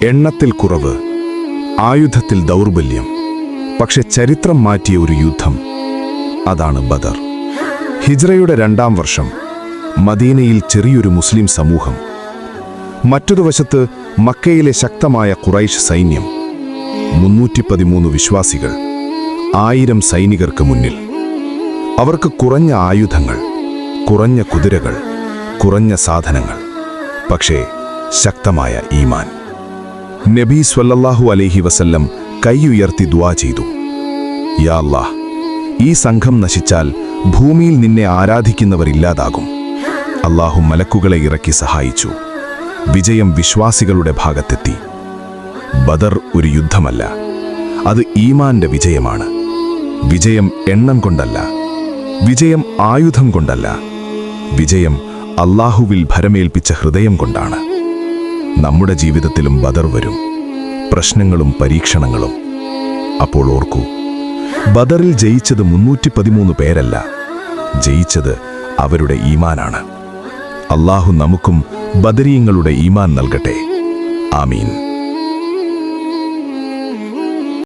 എണ്ണത്തിൽ കുറവ്, ആയുധത്തിൽ ദൗർബല്യം, പക്ഷെ ചരിത്രം മാറ്റിയ ഒരു യുദ്ധം, അതാണ് ബദർ. ഹിജ്റയുടെ 2-ാം വർഷം മദീനയിൽ ചെറിയൊരു മുസ്ലിം സമൂഹം, മറ്റൊരു വശത്ത് മക്കയിലെ ശക്തമായ ഖുറൈശ് സൈന്യം. 313 വിശ്വാസികൾ 1000 സൈനികർക്ക് മുന്നിൽ. അവർക്ക് കുറഞ്ഞ ആയുധങ്ങൾ, കുറഞ്ഞ കുതിരകൾ, കുറഞ്ഞ സാധനങ്ങൾ, പക്ഷേ ശക്തമായ ഈമാൻ. നബി സ്വല്ലല്ലാഹു അലൈഹി വസല്ലം കൈയുയർത്തി ദുആ ചെയ്തു, യാ അല്ലാഹ്, ഈ സംഘം നശിച്ചാൽ ഭൂമിയിൽ നിന്നെ ആരാധിക്കുന്നവർ ഇല്ലാതാകും. അല്ലാഹു മലക്കുകളെ ഇറക്കി സഹായിച്ചു. വിജയം വിശ്വാസികളുടെ ഭാഗത്തെത്തി. ബദർ ഒരു യുദ്ധമല്ല, അത് ഈമാന്റെ വിജയമാണ്. വിജയം എണ്ണം കൊണ്ടല്ല, വിജയം ആയുധം കൊണ്ടല്ല, വിജയം അല്ലാഹുവിൽ ഭരമേൽപ്പിച്ച ഹൃദയം കൊണ്ടാണ്. നമ്മുടെ ജീവിതത്തിലും ബദർ വരും, പ്രശ്നങ്ങളും പരീക്ഷണങ്ങളും. അപ്പോൾ ഓർക്കൂ, ബദറിൽ ജയിച്ചത് 313 പേരല്ല, ജയിച്ചത് അവരുടെ ഈമാനാണ്. അല്ലാഹു നമുക്കും ബദരീങ്ങളുടെ ഈമാൻ നൽകട്ടെ. ആമീൻ.